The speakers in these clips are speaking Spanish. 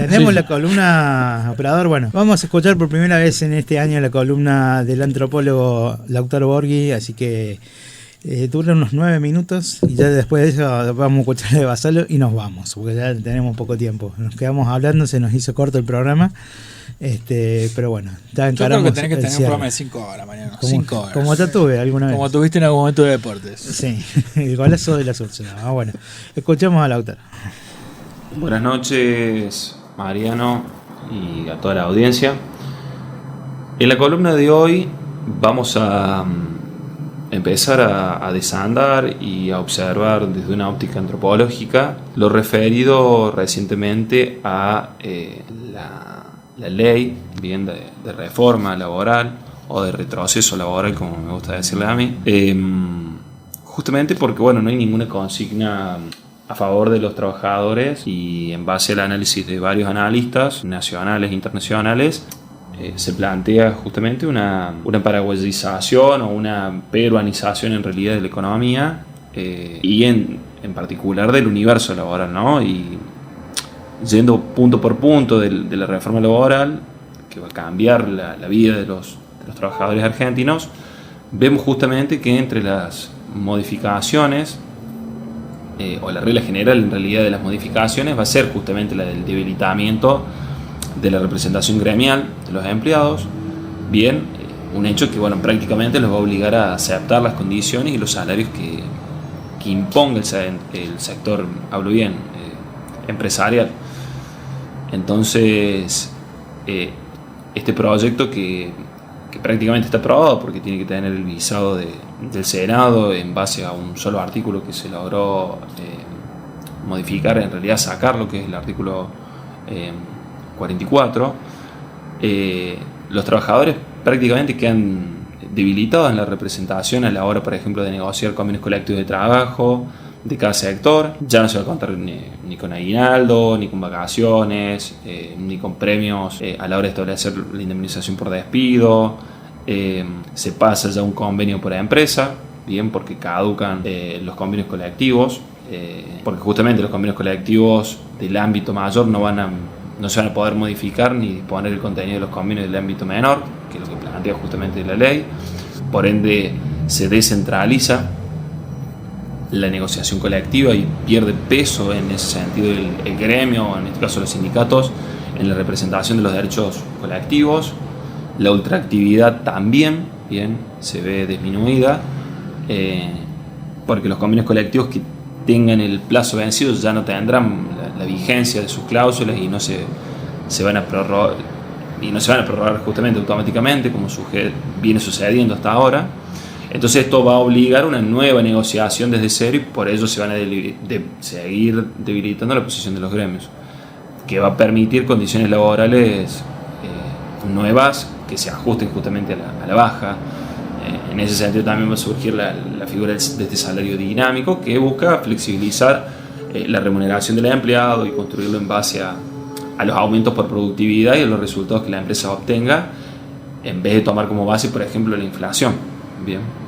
Tenemos la columna, operador. Bueno, vamos a escuchar por primera vez en este año la columna del antropólogo Lautaro Borghi, así que dura unos 9 minutos y ya después de eso vamos a escuchar de Basalo y nos vamos, porque ya tenemos poco tiempo. Nos quedamos hablando, se nos hizo corto el programa. Pero bueno, ya encaramos. Yo creo que tenés que tener un programa de 5 horas, Mariano. 5 horas. Como ya tuve alguna vez. Como tuviste en algún momento de deportes. Sí, el golazo de la Asunción. Bueno, escuchemos a Lautaro. Buenas noches, Mariano, y a toda la audiencia. En la columna de hoy vamos a empezar a desandar y a observar desde una óptica antropológica lo referido recientemente a la ley bien de reforma laboral o de retroceso laboral, como me gusta decirle a mí, justamente porque bueno, no hay ninguna consigna a favor de los trabajadores, y en base al análisis de varios analistas nacionales e internacionales se plantea justamente una paraguayización o una peruanización en realidad de la economía, y en particular del universo laboral, ¿no? Y yendo punto por punto de la reforma laboral, que va a cambiar la vida de los trabajadores argentinos, vemos justamente que entre las modificaciones, o la regla general en realidad de las modificaciones, va a ser justamente la del debilitamiento de la representación gremial de los empleados. Bien, un hecho que bueno, prácticamente los va a obligar a aceptar las condiciones y los salarios que imponga el sector, hablo bien, empresarial. Entonces, este proyecto que prácticamente está aprobado porque tiene que tener el visado del Senado en base a un solo artículo que se logró modificar, en realidad sacar lo que es el artículo 44, los trabajadores prácticamente quedan debilitados en la representación a la hora, por ejemplo, de negociar convenios colectivos de trabajo de cada sector. Ya no se va a contar ni con aguinaldo, ni con vacaciones, ni con premios a la hora de establecer la indemnización por despido. Se pasa ya a un convenio por empresa, bien, porque caducan los convenios colectivos, porque justamente los convenios colectivos del ámbito mayor no se van a poder modificar ni disponer el contenido de los convenios del ámbito menor, que es lo que plantea justamente la ley. Por ende, se descentraliza la negociación colectiva y pierde peso en ese sentido el gremio, en este caso los sindicatos, en la representación de los derechos colectivos. La ultraactividad también bien se ve disminuida, porque los convenios colectivos que tengan el plazo vencido ya no tendrán la vigencia de sus cláusulas y no se van a prorrogar justamente automáticamente, como viene sucediendo hasta ahora. Entonces esto va a obligar una nueva negociación desde cero, y por ello se van a seguir debilitando la posición de los gremios, que va a permitir condiciones laborales nuevas que se ajusten justamente a la baja. En ese sentido también va a surgir la figura de este salario dinámico, que busca flexibilizar la remuneración del empleado y construirlo en base a los aumentos por productividad y a los resultados que la empresa obtenga, en vez de tomar como base, por ejemplo, la inflación. Bien.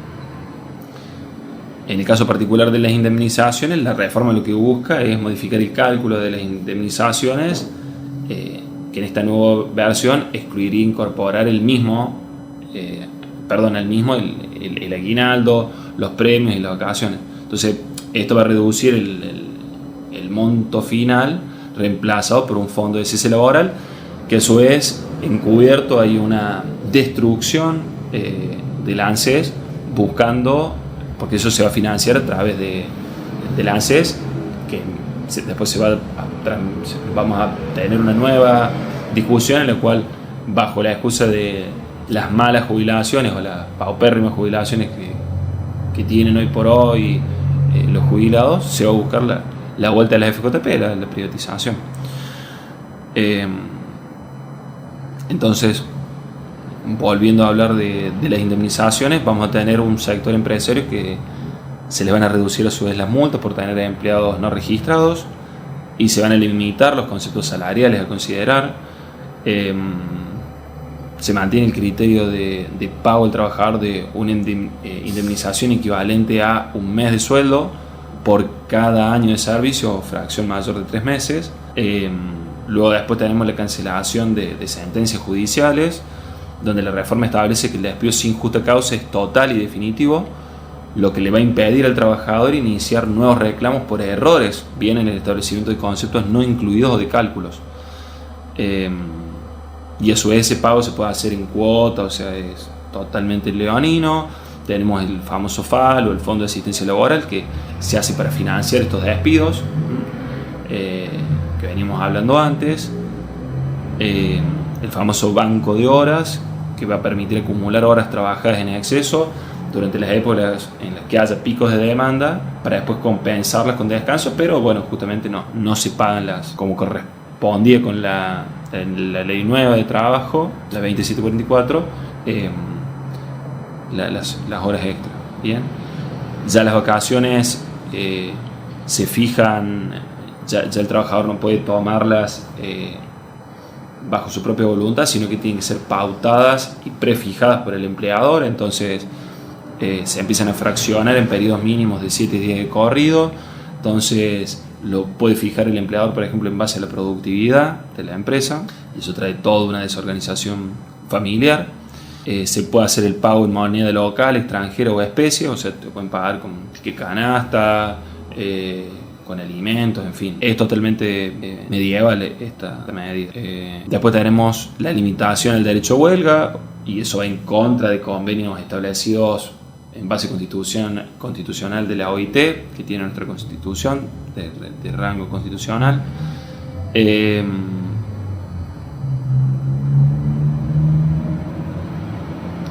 En el caso particular de las indemnizaciones, la reforma lo que busca es modificar el cálculo de las indemnizaciones, que en esta nueva versión excluiría incorporar el aguinaldo, los premios y las vacaciones. Entonces, esto va a reducir el monto final, reemplazado por un fondo de cese laboral, que a su vez, encubierto, hay una destrucción del ANSES, buscando, porque eso se va a financiar a través del ANSES, que después vamos a tener una nueva discusión en la cual, bajo la excusa de las malas jubilaciones o las paupérrimas jubilaciones que tienen hoy por hoy los jubilados, se va a buscar la vuelta de la FJP, la privatización. Entonces, volviendo a hablar de las indemnizaciones, vamos a tener un sector empresario que se les van a reducir a su vez las multas por tener empleados no registrados, y se van a limitar los conceptos salariales a considerar. Se mantiene el criterio de pago al trabajador de una indemnización equivalente a un mes de sueldo por cada año de servicio o fracción mayor de 3 meses. Luego después tenemos la cancelación de sentencias judiciales, donde la reforma establece que el despido sin justa causa es total y definitivo, lo que le va a impedir al trabajador iniciar nuevos reclamos por errores, bien en el establecimiento de conceptos no incluidos o de cálculos. Y a su vez ese pago se puede hacer en cuota, o sea, es totalmente leonino. Tenemos el famoso FAL o el Fondo de Asistencia Laboral, que se hace para financiar estos despidos, que venimos hablando antes. El famoso banco de horas, que va a permitir acumular horas trabajadas en exceso durante las épocas en las que haya picos de demanda, para después compensarlas con descanso, pero bueno, justamente no se pagan las como correspondía con la ley nueva de trabajo, la 2744, las horas extras. Bien, ya las vacaciones se fijan, ya el trabajador no puede tomarlas bajo su propia voluntad, sino que tienen que ser pautadas y prefijadas por el empleador. Entonces se empiezan a fraccionar en periodos mínimos de 7 días de corrido. Entonces lo puede fijar el empleador, por ejemplo, en base a la productividad de la empresa, y eso trae toda una desorganización familiar. Se puede hacer el pago en moneda local, extranjera o especie, o sea, te pueden pagar con ticket canasta, con alimentos, en fin. Es totalmente medieval esta medida. Después tenemos la limitación al derecho a huelga, y eso va en contra de convenios establecidos en base constitucional de la OIT, que tiene nuestra constitución de rango constitucional.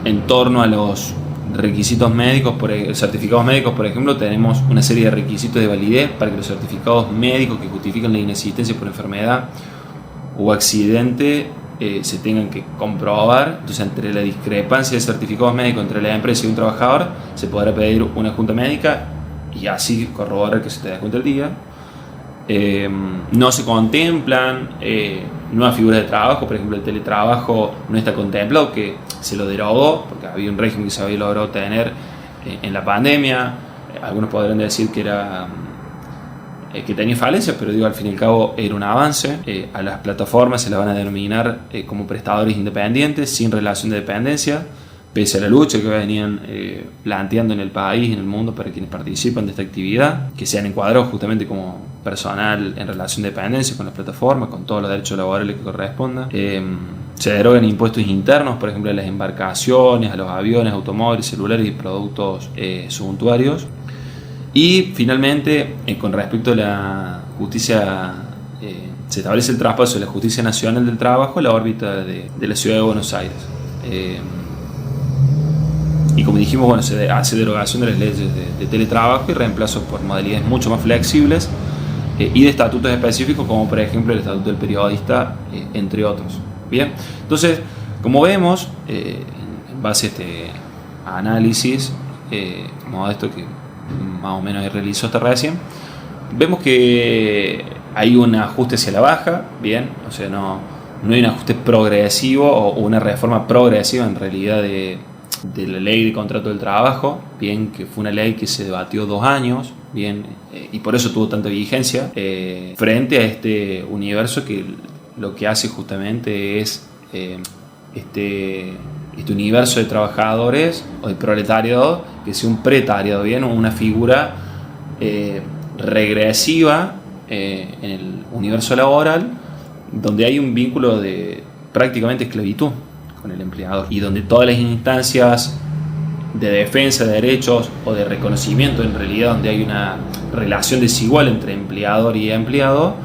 En torno a los requisitos médicos, certificados médicos, por ejemplo, tenemos una serie de requisitos de validez para que los certificados médicos que justifican la inexistencia por enfermedad o accidente se tengan que comprobar. Entonces, entre la discrepancia de certificados médicos entre la empresa y un trabajador, se podrá pedir una junta médica y así corroborar que se te da cuenta el día. No se contemplan nuevas figuras de trabajo, por ejemplo el teletrabajo no está contemplado, que se lo derogó porque había un régimen que se había logrado tener en la pandemia. Algunos podrán decir que tenía falencias, pero digo, al fin y al cabo era un avance. A las plataformas se las van a denominar como prestadores independientes sin relación de dependencia, pese a la lucha que venían planteando en el país y en el mundo para quienes participan de esta actividad, que sean encuadrados justamente como personal en relación de dependencia con las plataformas, con todos los derechos laborales que correspondan. Se derogan impuestos internos, por ejemplo a las embarcaciones, a los aviones, automóviles, celulares y productos suntuarios. Y finalmente, con respecto a la justicia, se establece el traspaso de la Justicia Nacional del Trabajo a la órbita de la Ciudad de Buenos Aires. Y como dijimos, bueno, se hace derogación de las leyes de teletrabajo y reemplazo por modalidades mucho más flexibles y de estatutos específicos, como por ejemplo el estatuto del periodista, entre otros. Bien, entonces, como vemos, en base a este análisis modesto que más o menos realizó hasta recién, vemos que hay un ajuste hacia la baja, bien, o sea, no hay un ajuste progresivo o una reforma progresiva en realidad de la ley de contrato del trabajo, bien, que fue una ley que se debatió 2 años, bien, y por eso tuvo tanta vigencia, frente a este universo que lo que hace justamente es este universo de trabajadores o de proletariado, que sea un precariado, bien, una figura regresiva en el universo laboral, donde hay un vínculo de prácticamente esclavitud con el empleador, y donde todas las instancias de defensa de derechos o de reconocimiento, en realidad donde hay una relación desigual entre empleador y empleado,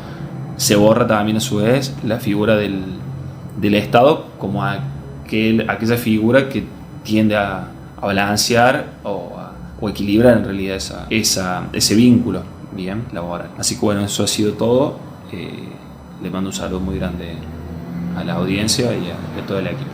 se borra también a su vez la figura del Estado como aquella figura que tiende a balancear o equilibrar en realidad ese vínculo, bien, laboral. Así que bueno, eso ha sido todo. Le mando un saludo muy grande a la audiencia y a todo el equipo.